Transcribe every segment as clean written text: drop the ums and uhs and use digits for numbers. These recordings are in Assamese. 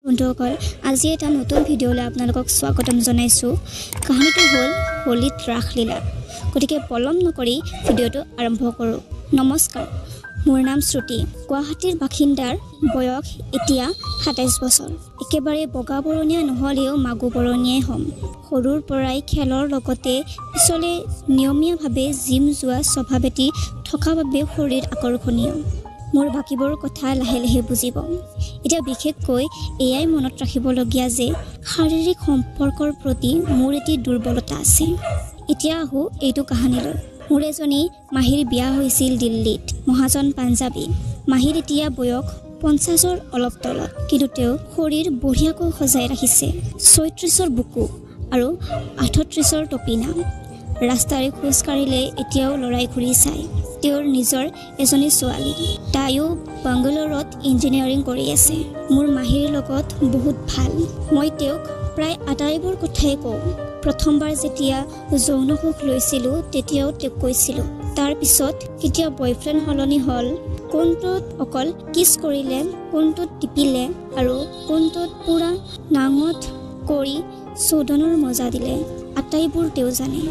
বন্ধুসকল আজি এটা নতুন ভিডিঅ'লৈ আপোনালোকক স্বাগতম জনাইছোঁ। কাহিনীটো হ'ল হোলীত ৰাসলীলা। গতিকে পলম নকৰি ভিডিঅ'টো আৰম্ভ কৰোঁ। নমস্কাৰ, মোৰ নাম শ্ৰুতি। গুৱাহাটীৰ বাসিন্দাৰ বয়স এতিয়া ২৭ বছৰ। একেবাৰে বগা বৰণীয়া নহ'লেও মাগু বৰণীয়াই হ'ম। সৰুৰ পৰাই খেলৰ লগতে পিছলৈ নিয়মীয়াভাৱে জিম যোৱা স্বভাৱ এটি থকা বাবে শৰীৰ আকৰ্ষণীয়। মোৰ বাকীবোৰ কথা লাহে লাহে বুজিব। এতিয়া বিশেষকৈ এয়াই মনত ৰাখিবলগীয়া যে শাৰীৰিক সম্পৰ্কৰ প্ৰতি মোৰ এটি দুৰ্বলতা আছে। এতিয়া আহোঁ এইটো কাহিনীলৈ। মোৰ এজনী মাহীৰ বিয়া হৈছিল দিল্লীত, মহাজন পাঞ্জাবী। মাহীৰ এতিয়া বয়স ৫০ৰ অলপ তলত, কিন্তু তেওঁ শৰীৰ বঢ়িয়াকৈ সজাই ৰাখিছে। ৩৬ৰ বুকু আৰু ৩৮ৰ টপিনা। ৰাস্তাৰে খোজ কাঢ়িলে এতিয়াও লৰাই ঘূৰি চায়। তেওঁৰ নিজৰ এজনী ছোৱালী, তাইও বাংগালোৰত ইঞ্জিনিয়াৰিং কৰি আছে। মোৰ মাহীৰ লগত বহুত ভাল। মই তেওঁক প্ৰায় আটাইবোৰ কথাই কওঁ। প্ৰথমবাৰ যেতিয়া যৌন সুখ লৈছিলোঁ তেতিয়াও তেওঁক কৈছিলোঁ। তাৰপিছত কেতিয়া বয়ফ্ৰেণ্ড সলনি হ'ল, কোনটোত অকল কিছ কৰিলে, কোনটোত টিপিলে আৰু কোনটোত পূৰা নাঙত কৰি চৌদনৰ মজা দিলে, আটাইবোৰ তেওঁ জানে।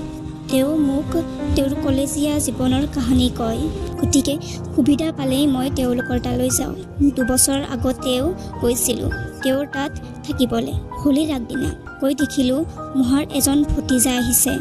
তেওঁ মোক তেওঁৰ কলেজীয়া জীৱনৰ কাহিনী কয়। গতিকে সুবিধা পালেই মই তেওঁলোকৰ তালৈ যাওঁ। ২ বছৰ আগতেও গৈছিলোঁ তেওঁৰ তাত থাকিবলৈ। হোলীৰ আগদিনা গৈ দেখিলোঁ মহাৰ এজন ভতিজা আহিছে,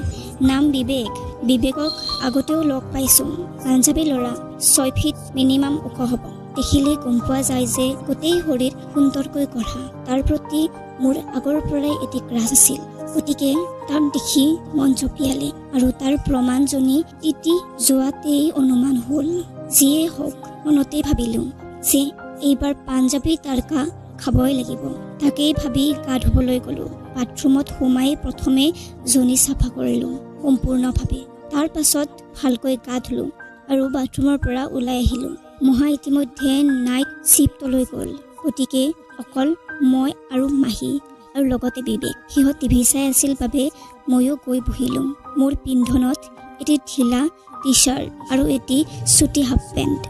নাম বিবেক। বিবেকক আগতেও লগ পাইছোঁ। পাঞ্জাবী ল'ৰা, ৬ ফিট মিনিমাম ওখ হ'ব। দেখিলেই গম পোৱা যায় যে গোটেই শৰীৰ সুন্দৰকৈ গঢ়া। তাৰ প্ৰতি মোৰ আগৰ পৰাই এটি ক্ৰাছ আছিল। গতিকে তাক দেখি মন জপিয়ালে আৰু তাৰ প্ৰমাণজনী তিতি যোৱাতেই অনুমান হ'ল। যিয়ে হওক, মনতেই ভাবিলোঁ যে এইবাৰ পাঞ্জাবী তাৰকা খাবই লাগিব। তাকেই ভাবি গা ধুবলৈ গ'লোঁ। বাথৰুমত সোমাই প্ৰথমে জনি চাফা কৰিলোঁ সম্পূৰ্ণভাৱে। তাৰ পাছত ভালকৈ গা ধুলোঁ আৰু বাথৰুমৰ পৰা ওলাই আহিলোঁ। মহা ইতিমধ্যে নাইট শ্বিফ্টলৈ গ'ল। গতিকে অকল মই আৰু মাহী আৰু লগতে বিবেক। সিহঁত টিভি চাই আছিল বাবে ময়ো গৈ বহিলোঁ। মোৰ পিন্ধনত এটি ঢিলা টি চাৰ্ট আৰু এটি চুটি হাফ পেণ্ট।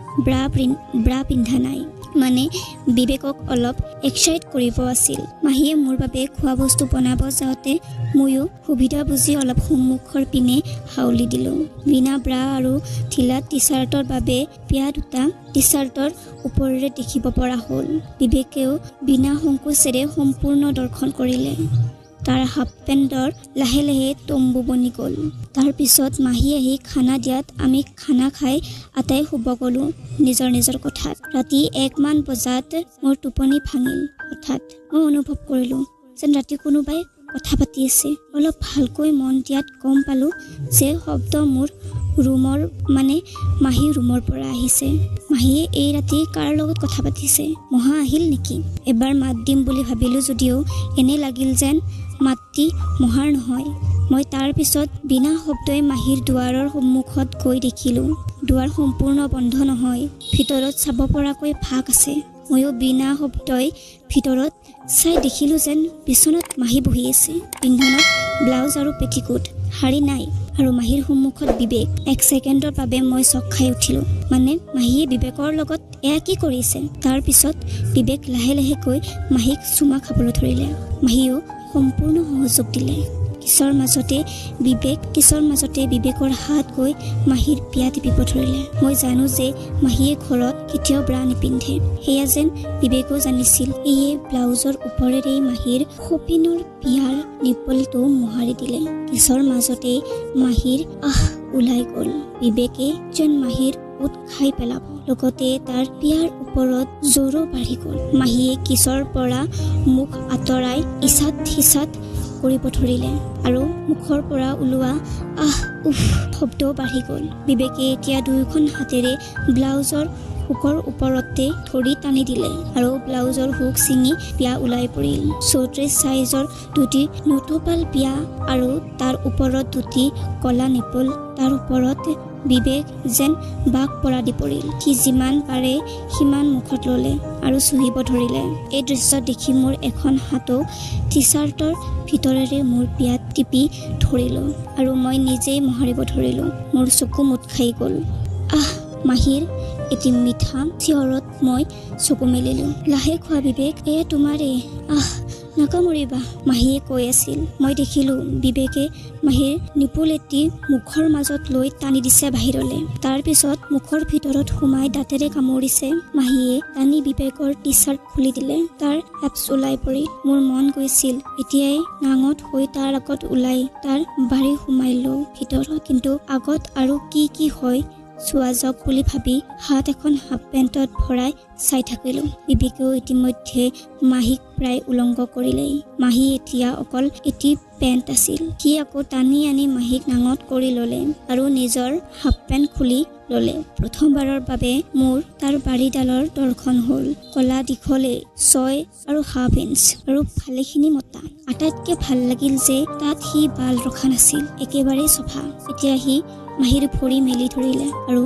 ব্ৰা পিন্ধা নাই, মানে বিবেকক অলপ এক্সাইট কৰিব আছিল। মাহীয়ে মোৰ বাবে খোৱা বস্তু বনাব যাওঁতে ময়ো সুবিধা বুজি অলপ সন্মুখৰ পিনে হাউলি দিলোঁ। বিনা ব্ৰা আৰু ঢিলা টি চাৰ্টৰ বাবে পিয়া দুটা টি চাৰ্টৰ ওপৰেৰে দেখিব পৰা হ'ল। বিবেকেও বিনা সংকোচেৰে সম্পূৰ্ণ দৰ্শন কৰিলে। তাৰ হাফ পেণ্টৰ লাহে লাহে তম্বু বনি গ'ল। তাৰপিছত মাহী আহি খানা দিয়াত আমি খানা খাই আটাই শুব গ'লোঁ নিজৰ নিজৰ কোঠাত। ৰাতি ১ মান বজাত মোৰ টোপনি ভাঙিল। হঠাৎ মই অনুভৱ কৰিলোঁ যেন ৰাতি কোনোবাই কথা পাতি আছে। অলপ ভালকৈ মন দিয়াত গম পালোঁ যে শব্দ মোৰ ৰুমৰ, মানে মাহীৰ ৰুমৰ পৰা আহিছে। মাহীয়ে এই ৰাতি কাৰ লগত কথা পাতিছে? মহা আহিল নেকি? এবাৰ মাত দিম বুলি ভাবিলোঁ যদিও এনে লাগিল যেন মাতটি মহাৰ নহয়। মই তাৰ পিছত বিনা শব্দই মাহীৰ দুৱাৰৰ সন্মুখত গৈ দেখিলোঁ দুৱাৰ সম্পূৰ্ণ বন্ধ নহয়, ভিতৰত চাব পৰাকৈ ফাঁক আছে। ময়ো বিনা শব্দই ভিতৰত চাই দেখিলোঁ যেন বিচনাত মাহী বহি আছে। পিন্ধনত ব্লাউজ আৰু পেটিকোট, শাৰী নাই আৰু মাহীৰ সন্মুখত বিবেক। ১ ছেকেণ্ডৰ বাবে মই চক খাই উঠিলোঁ। মানে মাহীয়ে বিবেকৰ লগত এয়া কি কৰিছে? তাৰ পিছত বিবেক লাহে লাহেকৈ মাহীক চুমা খাবলৈ ধৰিলে। মাহীয়েও সম্পূৰ্ণ সহযোগ দিলে। কিছৰ মাজতে বিবেকৰ হাত গৈ মাহীৰ পিয়া টিপিব ধৰিলে। মই জানো যে মাহীয়ে ঘৰত কেতিয়াও ব্ৰা নিপিন্ধে। সেয়া যেন বিবেকেও জানিছিল। এয়ে ব্লাউজৰ ওপৰেৰেই মাহীৰ সপিনৰ পিয়াৰ নিপলটো মোহাৰি দিলে। কিছৰ মাজতে মাহীৰ ওলাই গ'ল। বিবেকে যেন মাহীৰ উৎ খাই পেলাব, লগতে তাৰ পিয়াৰ ওপৰত জোৰো বাঢ়ি গ'ল। মাহীয়ে কিছৰ পৰা মুখ আঁতৰাই ইচাত সিচাত কৰিব ধৰিলে আৰু মুখৰ পৰা ওলোৱা উফ শব্দও বাঢ়ি গ'ল। বিবেকে এতিয়া 2খন হাতেৰে ব্লাউজৰ হুকৰ ওপৰতে ধৰি টানি দিলে আৰু ব্লাউজৰ হুক ছিঙি পিয়া ওলাই পৰিল। ৩৪ চাইজৰ 2টি নতুপাল পিয়া আৰু তাৰ ওপৰত 2টি কলা নিপল। তাৰ ওপৰত বিবেক যেন বাঘ পৰা দি পৰিল। সি যিমান পাৰে সিমান মুখত ল'লে আৰু চুহিব ধৰিলে। এই দৃশ্য দেখি মোৰ এখন হাতো টি চাৰ্টৰ ভিতৰেৰে মোৰ পিয়াত টিপি ধৰিলোঁ আৰু মই নিজেই মোহাৰিব ধৰিলোঁ। মোৰ চকু মুঠ খাই গ'ল। মাহীৰ এটি মিঠা চিঞৰত মই চকু মেলিলোঁ। লাহে খোৱা বিবেক, এয়া তোমাৰে, আহ নাকামুৰিবা, মাহীয়ে কৈ আছিল। মই দেখিলোঁ বিবেকে মাহীৰ নিপুল এটি মুখৰ মাজত লৈ টানি দিছে বাহিৰলৈ। তাৰ পিছত মুখৰ ভিতৰত সোমাই দাঁতেৰে কামুৰিছে। মাহীয়ে টানি বিবেকৰ টি চাৰ্ট খুলি দিলে। তাৰ এপছ ওলাই পৰি মোৰ মন গৈছিল এতিয়াই নাঙত হৈ তাৰ আগত ওলাই তাৰ বাৰী সোমাই লওঁ ভিতৰত। কিন্তু আগত আৰু কি হয় চোৱা যাওক বুলি ভাবি হাত এখন হাফ পেণ্টত ভৰাই চাই থাকিলোঁ। বিবেকেও ইতিমধ্যে মাহীক প্ৰায় উলংগ কৰিলেই। মাহী এতিয়া অকল এটি পেণ্ট আছিল। সি আকৌ টানি আনি মাহীক নাঙত কৰি ল'লে আৰু নিজৰ হাফ পেণ্ট খুলি ল'লে। প্ৰথমবাৰৰ বাবে মোৰ তাৰ বাৰীডালৰ দৰ্শন হ'ল। কলা দীঘলে 6.5 ইঞ্চ আৰু ভালেখিনি মোটা। আটাইতকৈ ভাল লাগিল যে তাত সি বাল ৰখা নাছিল, একেবাৰেই চফা। এতিয়া সি মাহীৰ ভৰি মেলি ধৰিলে আৰু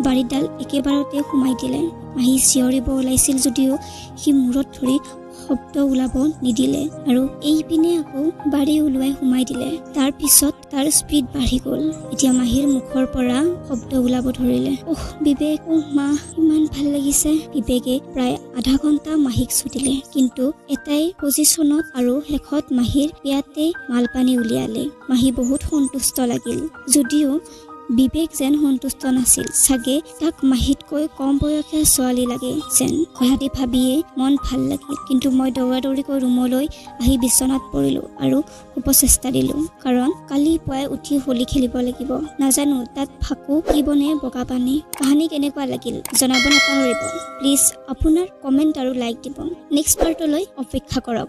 বাৰীডাল একেবাৰতে সোমাই দিলে। মাহী চিঞৰিব ওলাইছিল যদিও সি মূৰত ধৰি শব্দ ওলাব নিদিলে আৰু এইপিনে আকৌ বাৰী ওলোৱাই সোমাই দিলে। তাৰ পিছত তাৰ স্পীড বাঢ়ি গ'ল। এতিয়া মাহীৰ মুখৰ পৰা শব্দ ওলাব ধৰিলে, ওহ বিবেক, ওহ মা, ইমান ভাল লাগিছে। বিবেকে প্ৰায় আধা ঘণ্টা মাহীক চুটিলে, কিন্তু এটাই পজিশ্যনত আৰু শেষত মাহীৰ ইয়াতে মালপানী উলিয়ালে। মাহী বহুত সন্তুষ্ট লাগিল, যদিও বিবেক যেন সন্তুষ্ট নাছিল। চাগে তাক মাহীতকৈ কম বয়সীয়া ছোৱালী লাগে যেন। কথাটি ভাবিয়ে মন ভাল লাগিল। কিন্তু মই দৌৰাদৌৰিকৈ ৰুমলৈ আহি বিচনাত পৰিলোঁ আৰু শুব চেষ্টা দিলোঁ, কাৰণ কালি পুৱাই উঠি হোলী খেলিব লাগিব। নাজানো তাত ফাকু দিবনে বগা পানী। কাহানী কেনেকুৱা লাগিল জনাব নাপাহৰিব। প্লিজ আপোনাৰ কমেণ্ট আৰু লাইক দিব। নেক্সট পাৰ্টলৈ অপেক্ষা কৰক।